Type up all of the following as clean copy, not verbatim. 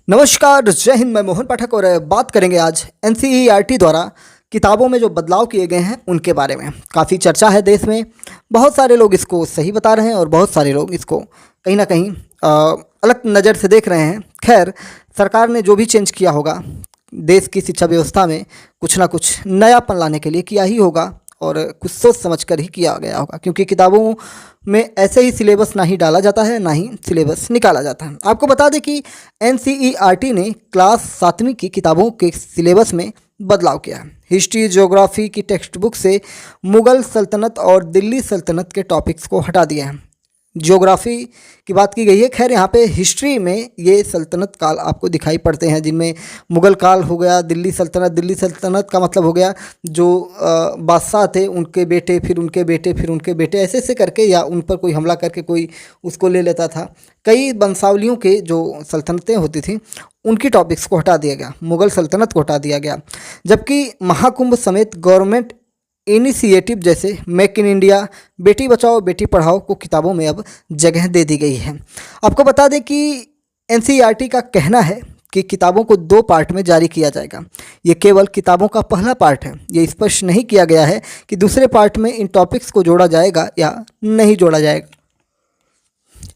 नमस्कार, जय हिंद। मैं मोहन पाठक और बात करेंगे आज एनसीईआरटी द्वारा किताबों में जो बदलाव किए गए हैं उनके बारे में। काफ़ी चर्चा है देश में, बहुत सारे लोग इसको सही बता रहे हैं और बहुत सारे लोग इसको कहीं ना कहीं अलग नज़र से देख रहे हैं। खैर, सरकार ने जो भी चेंज किया होगा देश की शिक्षा व्यवस्था में, कुछ ना कुछ नयापन लाने के लिए किया ही होगा और कुछ सोच समझ कर ही किया गया होगा, क्योंकि किताबों में ऐसे ही सिलेबस ना ही डाला जाता है ना ही सिलेबस निकाला जाता है। आपको बता दें कि एनसीईआरटी ने क्लास 7वीं की किताबों के सिलेबस में बदलाव किया है। हिस्ट्री ज्योग्राफी की टेक्स्ट बुक से मुग़ल सल्तनत और दिल्ली सल्तनत के टॉपिक्स को हटा दिया है। ज्योग्राफी की बात की गई है। खैर, यहाँ पे हिस्ट्री में ये सल्तनत काल आपको दिखाई पड़ते हैं, जिनमें मुग़ल काल हो गया, दिल्ली सल्तनत का मतलब हो गया जो बादशाह थे, उनके बेटे, फिर उनके बेटे, फिर उनके बेटे, ऐसे ऐसे करके, या उन पर कोई हमला करके कोई उसको ले लेता था। कई वंशावलियों के जो सल्तनतें होती थी उनकी टॉपिक्स को हटा दिया गया, मुग़ल सल्तनत को हटा दिया गया। जबकि महाकुंभ समेत गवर्नमेंट इनिशिएटिव जैसे make in India, Beti Bachao Beti Padhao को किताबों में अब जगह दे दी गई है। आपको बता दें कि एनसीईआरटी का कहना है कि किताबों को 2 पार्ट में जारी किया जाएगा। ये केवल किताबों का पहला पार्ट है। ये स्पष्ट नहीं किया गया है कि दूसरे पार्ट में इन टॉपिक्स को जोड़ा जाएगा या नहीं जोड़ा जाएगा।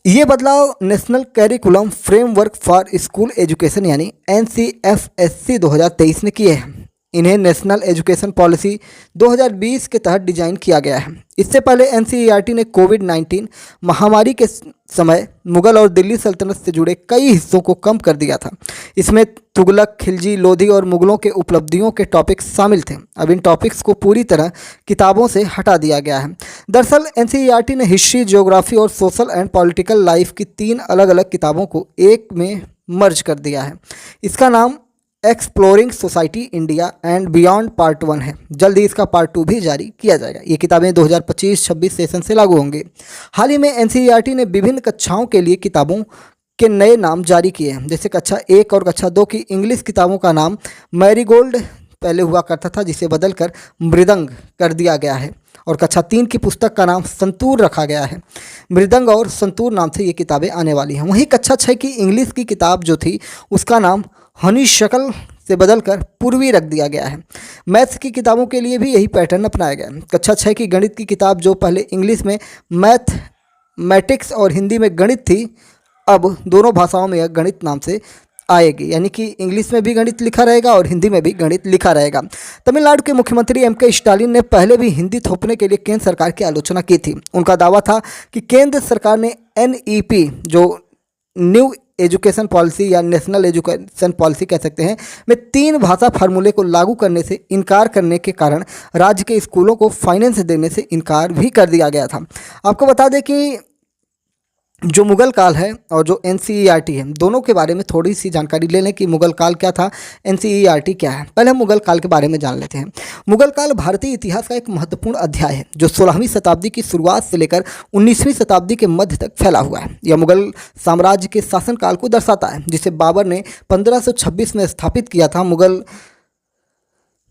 ये बदलाव national curriculum framework for school education यानी NCFSC 2023 ने किए हैं। इन्हें नेशनल एजुकेशन पॉलिसी 2020 के तहत डिजाइन किया गया है। इससे पहले एनसीईआरटी ने कोविड-19 महामारी के समय मुग़ल और दिल्ली सल्तनत से जुड़े कई हिस्सों को कम कर दिया था। इसमें तुगलक, खिलजी, लोधी और मुग़लों के उपलब्धियों के टॉपिक्स शामिल थे। अब इन टॉपिक्स को पूरी तरह किताबों से हटा दिया गया है। दरअसल एनसीईआरटी ने हिस्ट्री, ज्योग्राफी और सोशल एंड पॉलिटिकल लाइफ की 3 अलग अलग किताबों को एक में मर्ज कर दिया है। इसका नाम exploring society India and beyond part 1 है। जल्द ही इसका पार्ट 2 भी जारी किया जाएगा। ये किताबें 2025-26 सेशन से लागू होंगे। हाल ही में एनसीईआरटी ने विभिन्न कक्षाओं के लिए किताबों के नए नाम जारी किए हैं। जैसे कक्षा 1 और कक्षा 2 की इंग्लिश किताबों का नाम मैरीगोल्ड पहले हुआ करता था, जिसे बदलकर मृदंग कर दिया गया है, और कक्षा 3 की पुस्तक का नाम संतूर रखा गया है। मृदंग और संतूर नाम से ये किताबें आने वाली हैं। वहीं कक्षा 6 की इंग्लिश की किताब जो थी उसका नाम हनी शकल से बदलकर पूर्वी रख दिया गया है। मैथ्स की किताबों के लिए भी यही पैटर्न अपनाया गया है। कक्षा 6 की गणित की किताब जो पहले इंग्लिश में मैथमेटिक्स और हिंदी में गणित थी, अब दोनों भाषाओं में यह गणित नाम से आएगी, यानी कि इंग्लिश में भी गणित लिखा रहेगा और हिंदी में भी गणित लिखा रहेगा। तमिलनाडु के मुख्यमंत्री MK स्टालिन ने पहले भी हिंदी थोपने के लिए केंद्र सरकार की आलोचना की थी। उनका दावा था कि केंद्र सरकार ने NEP जो न्यू एजुकेशन पॉलिसी या नेशनल एजुकेशन पॉलिसी कह सकते हैं में 3 भाषा फार्मूले को लागू करने से इनकार करने के कारण राज्य के स्कूलों को फाइनेंस देने से इनकार भी कर दिया गया था। आपको बता दें कि जो मुग़ल काल है और जो एनसीईआरटी है, दोनों के बारे में थोड़ी सी जानकारी ले लें कि मुग़ल काल क्या था, एनसीईआरटी क्या है। पहले हम मुग़ल काल के बारे में जान लेते हैं। मुग़ल काल भारतीय इतिहास का एक महत्वपूर्ण अध्याय है जो 16वीं शताब्दी की शुरुआत से लेकर 19वीं शताब्दी के मध्य तक फैला हुआ है। यह मुग़ल साम्राज्य के शासनकाल को दर्शाता है, जिसे बाबर ने 1526 में स्थापित किया था। मुग़ल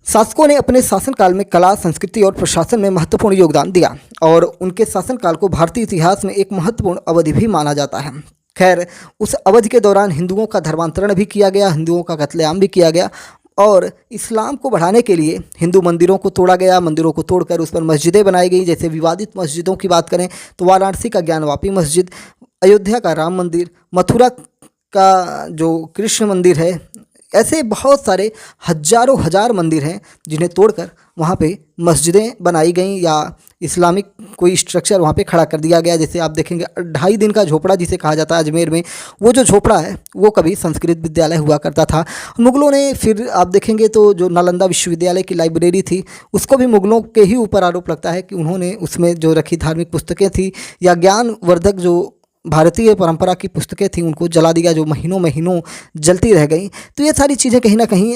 शासकों ने अपने शासनकाल में कला, संस्कृति और प्रशासन में महत्वपूर्ण योगदान दिया और उनके शासनकाल को भारतीय इतिहास में एक महत्वपूर्ण अवधि भी माना जाता है। खैर, उस अवधि के दौरान हिंदुओं का धर्मांतरण भी किया गया, हिंदुओं का कत्लेआम भी किया गया और इस्लाम को बढ़ाने के लिए हिंदू मंदिरों को तोड़ा गया। मंदिरों को तोड़कर उस पर मस्जिदें बनाई गई। जैसे विवादित मस्जिदों की बात करें तो वाराणसी का ज्ञानवापी मस्जिद, अयोध्या का राम मंदिर, मथुरा का जो कृष्ण मंदिर है, ऐसे बहुत सारे हजारों हजार मंदिर हैं जिन्हें तोड़कर वहाँ पे मस्जिदें बनाई गई या इस्लामिक कोई स्ट्रक्चर वहाँ पे खड़ा कर दिया गया। जैसे आप देखेंगे 2.5 दिन का झोपड़ा जिसे कहा जाता है अजमेर में, वो जो झोपड़ा है वो कभी संस्कृत विद्यालय हुआ करता था। मुग़लों ने फिर आप देखेंगे तो जो नालंदा विश्वविद्यालय की लाइब्रेरी थी उसको भी मुग़लों के ही ऊपर आरोप लगता है कि उन्होंने उसमें जो रखी धार्मिक पुस्तकें थी या ज्ञानवर्धक जो भारतीय परंपरा की पुस्तकें थी उनको जला दिया, जो महीनों महीनों जलती रह गई। तो ये सारी चीज़ें कहीं ना कहीं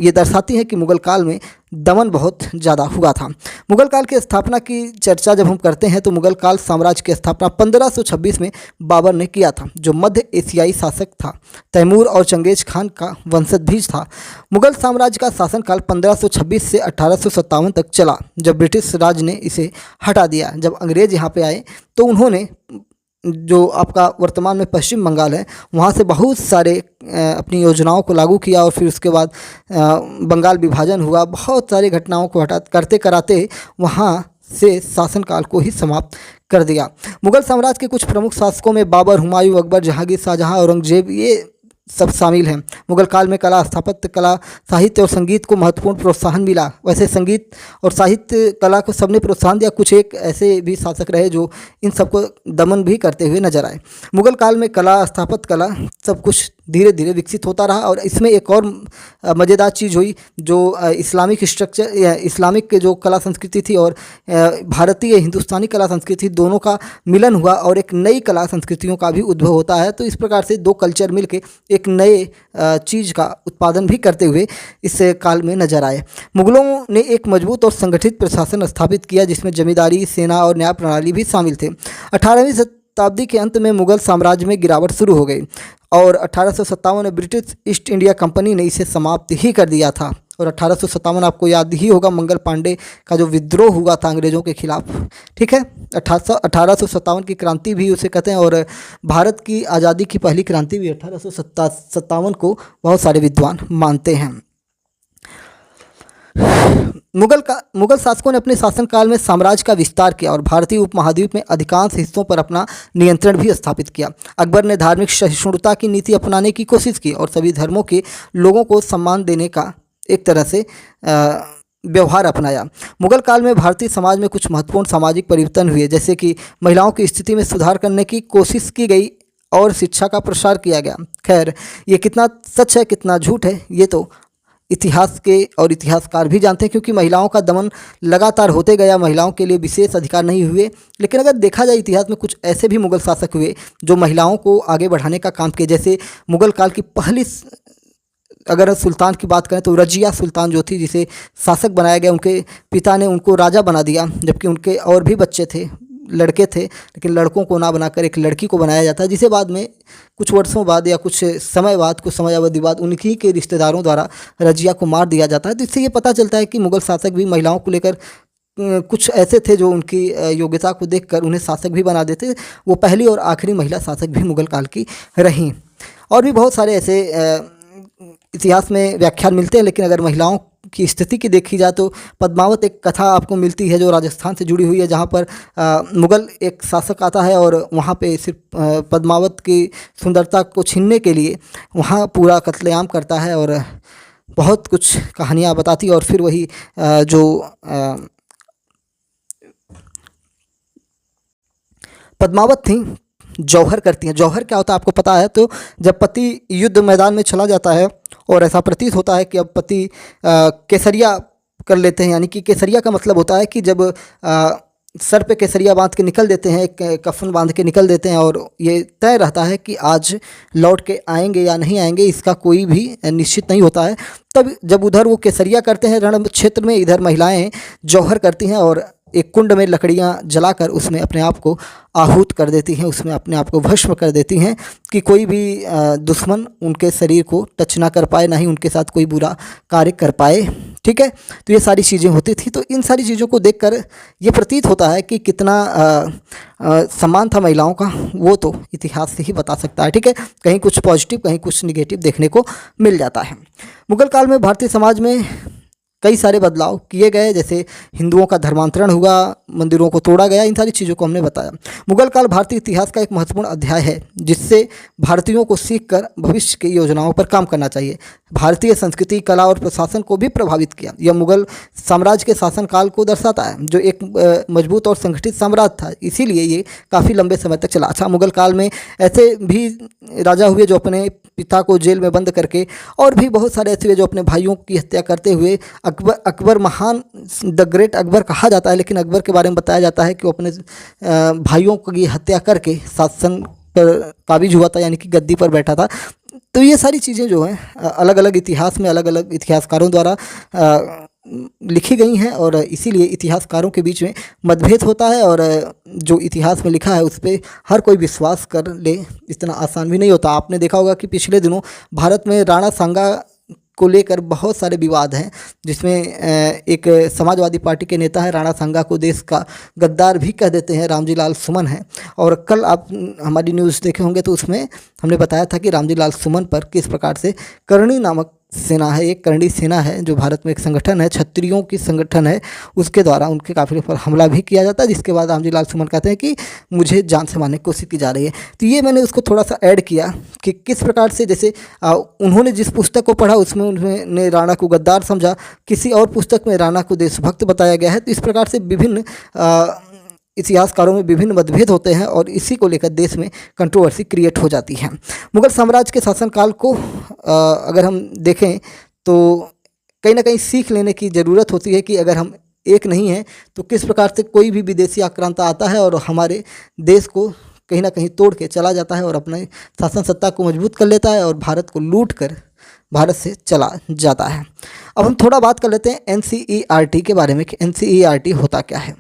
ये दर्शाती हैं कि मुग़ल काल में दमन बहुत ज़्यादा हुआ था। मुग़ल काल की स्थापना की चर्चा जब हम करते हैं तो मुग़ल काल साम्राज्य की स्थापना 1526 में बाबर ने किया था, जो मध्य एशियाई शासक था। तैमूर और चंगेज खान का वंशज था। मुग़ल साम्राज्य का शासनकाल 1526 से 1857 तक चला, जब ब्रिटिश राज ने इसे हटा दिया। जब अंग्रेज़ यहाँ पे आए तो उन्होंने जो आपका वर्तमान में पश्चिम बंगाल है, वहाँ से बहुत सारे अपनी योजनाओं को लागू किया और फिर उसके बाद बंगाल विभाजन हुआ। बहुत सारी घटनाओं को हटा करते कराते वहाँ से शासनकाल को ही समाप्त कर दिया। मुगल साम्राज्य के कुछ प्रमुख शासकों में बाबर, हुमायूं, अकबर, जहांगीर, शाहजहां, औरंगजेब ये सब शामिल हैं। मुगल काल में कला, स्थापत्य कला, साहित्य और संगीत को महत्वपूर्ण प्रोत्साहन मिला। वैसे संगीत और साहित्य कला को सबने प्रोत्साहन दिया। कुछ एक ऐसे भी शासक रहे जो इन सबको दमन भी करते हुए नजर आए। मुगल काल में कला, स्थापत्य कला सब कुछ धीरे धीरे विकसित होता रहा और इसमें एक और मज़ेदार चीज़ हुई जो इस्लामिक स्ट्रक्चर या इस्लामिक जो कला संस्कृति थी और भारतीय हिंदुस्तानी कला संस्कृति दोनों का मिलन हुआ और एक नई कला संस्कृतियों का भी उद्भव होता है। तो इस प्रकार से दो कल्चर मिलके एक नए चीज़ का उत्पादन भी करते हुए इस काल में नजर आए। मुगलों ने एक मजबूत और संगठित प्रशासन स्थापित किया जिसमें जमींदारी, सेना और न्याय प्रणाली भी शामिल थे। 18वीं शताब्दी के अंत में मुगल साम्राज्य में गिरावट शुरू हो गई और 1857 में ब्रिटिश ईस्ट इंडिया कंपनी ने इसे समाप्त ही कर दिया था। और 1857 आपको याद ही होगा मंगल पांडे का जो विद्रोह हुआ था अंग्रेज़ों के खिलाफ, ठीक है। 1857 की क्रांति भी उसे कहते हैं और भारत की आज़ादी की पहली क्रांति भी 1857 को बहुत सारे विद्वान मानते हैं। मुगल शासकों ने अपने शासनकाल में साम्राज्य का विस्तार किया और भारतीय उपमहाद्वीप में अधिकांश हिस्सों पर अपना नियंत्रण भी स्थापित किया। अकबर ने धार्मिक सहिष्णुता की नीति अपनाने की कोशिश की और सभी धर्मों के लोगों को सम्मान देने का एक तरह से व्यवहार अपनाया। मुगल काल में भारतीय समाज में कुछ महत्वपूर्ण सामाजिक परिवर्तन हुए, जैसे कि महिलाओं की स्थिति में सुधार करने की कोशिश की गई और शिक्षा का प्रसार किया गया। खैर, ये कितना सच है कितना झूठ है ये तो इतिहास के और इतिहासकार भी जानते हैं, क्योंकि महिलाओं का दमन लगातार होते गया, महिलाओं के लिए विशेष अधिकार नहीं हुए। लेकिन अगर देखा जाए इतिहास में कुछ ऐसे भी मुगल शासक हुए जो महिलाओं को आगे बढ़ाने का काम किए। जैसे मुगल काल की पहली अगर सुल्तान की बात करें तो रजिया सुल्तान जो थी, जिसे शासक बनाया गया, उनके पिता ने उनको राजा बना दिया, जबकि उनके और भी बच्चे थे, लड़के थे, लेकिन लड़कों को ना बनाकर एक लड़की को बनाया जाता है, जिसे बाद में कुछ वर्षों बाद या कुछ समय बाद, कुछ समयावधि बाद उनकी के रिश्तेदारों द्वारा रजिया को मार दिया जाता है। तो इससे ये पता चलता है कि मुगल शासक भी महिलाओं को लेकर कुछ ऐसे थे जो उनकी योग्यता को देखकर उन्हें शासक भी बना देते। वो पहली और आखिरी महिला शासक भी मुगल काल की रहीं। और भी बहुत सारे ऐसे इतिहास में व्याख्यान मिलते हैं, लेकिन अगर महिलाओं की स्थिति की देखी जाए तो पद्मावत एक कथा आपको मिलती है जो राजस्थान से जुड़ी हुई है, जहाँ पर मुगल एक शासक आता है और वहाँ पे सिर्फ पद्मावत की सुंदरता को छीनने के लिए वहाँ पूरा कत्लेआम करता है और बहुत कुछ कहानियाँ बताती है। और फिर वही जो पद्मावत थी जौहर करती हैं। जौहर क्या होता है आपको पता है? तो जब पति युद्ध मैदान में चला जाता है और ऐसा प्रतीत होता है कि अब पति केसरिया कर लेते हैं, यानी कि केसरिया का मतलब होता है कि जब सर पे केसरिया बांध के निकल देते हैं, एक कफन बांध के निकल देते हैं और ये तय रहता है कि आज लौट के आएंगे या नहीं आएंगे, इसका कोई भी निश्चित नहीं होता है। तब जब उधर वो केसरिया करते हैं रण क्षेत्र में, इधर महिलाएं जौहर करती हैं और एक कुंड में लकड़ियां जलाकर उसमें अपने आप को आहूत कर देती हैं, उसमें अपने आप को भस्म कर देती हैं कि कोई भी दुश्मन उनके शरीर को टच ना कर पाए, ना ही उनके साथ कोई बुरा कार्य कर पाए। ठीक है, तो ये सारी चीज़ें होती थी। तो इन सारी चीज़ों को देखकर ये प्रतीत होता है कि कितना सम्मान था महिलाओं का, वो तो इतिहास से ही बता सकता है। ठीक है, कहीं कुछ पॉजिटिव कहीं कुछ निगेटिव देखने को मिल जाता है। मुगल काल में भारतीय समाज में कई सारे बदलाव किए गए, जैसे हिंदुओं का धर्मांतरण हुआ, मंदिरों को तोड़ा गया, इन सारी चीज़ों को हमने बताया। मुगल काल भारतीय इतिहास का एक महत्वपूर्ण अध्याय है जिससे भारतीयों को सीखकर भविष्य की योजनाओं पर काम करना चाहिए। भारतीय संस्कृति, कला और प्रशासन को भी प्रभावित किया। यह मुगल साम्राज्य के शासनकाल को दर्शाता है जो एक मजबूत और संगठित साम्राज्य था, इसीलिए ये काफ़ी लंबे समय तक चला। अच्छा, मुगल काल में ऐसे भी राजा हुए जो अपने पिता को जेल में बंद करके, और भी बहुत सारे ऐसे हुए जो अपने भाइयों की हत्या करते हुए, अकबर महान, द ग्रेट अकबर कहा जाता है, लेकिन अकबर के बारे में बताया जाता है कि वो अपने भाइयों की हत्या करके शासन पर काबिज हुआ था, यानी कि गद्दी पर बैठा था। तो ये सारी चीज़ें जो हैं अलग अलग इतिहास में अलग अलग इतिहासकारों द्वारा लिखी गई हैं और इसीलिए इतिहासकारों के बीच में मतभेद होता है और जो इतिहास में लिखा है उस पर हर कोई विश्वास कर ले, इतना आसान भी नहीं होता। आपने देखा होगा कि पिछले दिनों भारत में राणा सांगा को लेकर बहुत सारे विवाद हैं, जिसमें एक समाजवादी पार्टी के नेता है राणा सांगा को देश का गद्दार भी कह देते हैं, रामजी लाल सुमन है। और कल आप हमारी न्यूज़ देखे होंगे तो उसमें हमने बताया था कि रामजी लाल सुमन पर किस प्रकार से करणी नामक सेना है, एक करणी सेना है जो भारत में एक संगठन है, क्षत्रियों की संगठन है, उसके द्वारा उनके काफिले पर हमला भी किया जाता है, जिसके बाद रामजी लाल सुमन कहते हैं कि मुझे जान से मारने की कोशिश की जा रही है। तो ये मैंने उसको थोड़ा सा ऐड किया कि किस प्रकार से, जैसे उन्होंने जिस पुस्तक को पढ़ा उसमें उन्होंने राणा को गद्दार समझा, किसी और पुस्तक में राणा को देशभक्त बताया गया है। तो इस प्रकार से विभिन्न इतिहासकारों में विभिन्न मतभेद होते हैं और इसी को लेकर देश में कंट्रोवर्सी क्रिएट हो जाती है। मुगल साम्राज्य के शासनकाल को अगर हम देखें तो कहीं ना कहीं सीख लेने की ज़रूरत होती है कि अगर हम एक नहीं हैं तो किस प्रकार से कोई भी विदेशी आक्रांता आता है और हमारे देश को कहीं ना कहीं तोड़ के चला जाता है और अपने शासन सत्ता को मजबूत कर लेता है और भारत को लूट कर भारत से चला जाता है। अब हम थोड़ा बात कर लेते हैं NCERT के बारे में कि NCERT होता क्या है।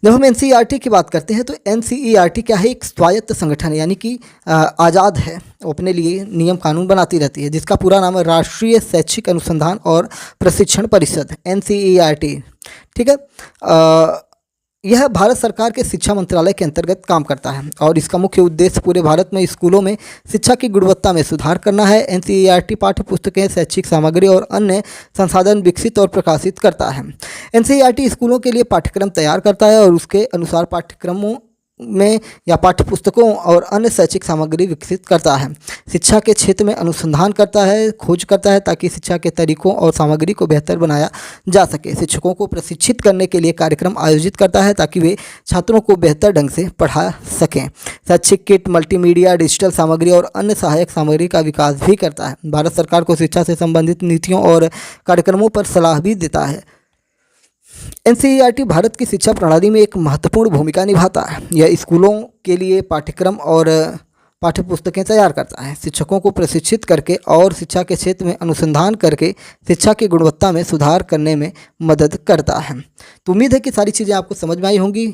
जब हम NCERT की बात करते हैं तो NCERT क्या है, एक स्वायत्त संगठन है, यानी कि आज़ाद है, वो अपने लिए नियम कानून बनाती रहती है, जिसका पूरा नाम है राष्ट्रीय शैक्षिक अनुसंधान और प्रशिक्षण परिषद, NCERT। ठीक है। यह भारत सरकार के शिक्षा मंत्रालय के अंतर्गत काम करता है और इसका मुख्य उद्देश्य पूरे भारत में स्कूलों में शिक्षा की गुणवत्ता में सुधार करना है। NCERT पाठ्य पुस्तकें, शैक्षिक सामग्री और अन्य संसाधन विकसित और प्रकाशित करता है। NCERT स्कूलों के लिए पाठ्यक्रम तैयार करता है और उसके अनुसार पाठ्यक्रमों में या पाठ्य पुस्तकों और अन्य शैक्षिक सामग्री विकसित करता है। शिक्षा के क्षेत्र में अनुसंधान करता है, खोज करता है ताकि शिक्षा के तरीकों और सामग्री को बेहतर बनाया जा सके। शिक्षकों को प्रशिक्षित करने के लिए कार्यक्रम आयोजित करता है ताकि वे छात्रों को बेहतर ढंग से पढ़ा सकें। शैक्षिक किट, मल्टीमीडिया, डिजिटल सामग्री और अन्य सहायक सामग्री का विकास भी करता है। भारत सरकार को शिक्षा से संबंधित नीतियों और कार्यक्रमों पर सलाह भी देता है। NCERT भारत की शिक्षा प्रणाली में एक महत्वपूर्ण भूमिका निभाता है। यह स्कूलों के लिए पाठ्यक्रम और पाठ्य पुस्तकें तैयार करता है, शिक्षकों को प्रशिक्षित करके और शिक्षा के क्षेत्र में अनुसंधान करके शिक्षा की गुणवत्ता में सुधार करने में मदद करता है। तो उम्मीद है कि सारी चीज़ें आपको समझ में आई होंगी।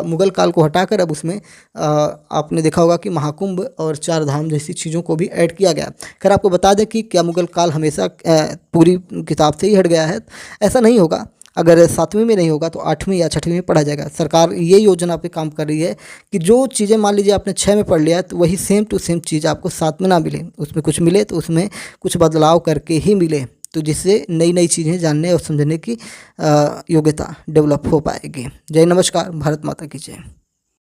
मुगल काल को हटाकर अब उसमें आपने देखा होगा कि महाकुंभ और 4 धाम जैसी चीज़ों को भी ऐड किया गया। खैर आपको बता दें कि क्या मुगल काल हमेशा पूरी किताब से ही हट गया है? ऐसा नहीं होगा। अगर 7वीं में नहीं होगा तो 8वीं या 6वीं में पढ़ा जाएगा। सरकार ये योजना पे काम कर रही है कि जो चीज़ें मान लीजिए आपने 6 में पढ़ लिया तो वही सेम टू सेम चीज़ आपको 7 में ना मिले, उसमें कुछ मिले तो उसमें कुछ बदलाव करके ही मिले, तो जिससे नई नई चीज़ें जानने और समझने की योग्यता डेवलप हो पाएगी। जय नमस्कार, भारत माता की जय।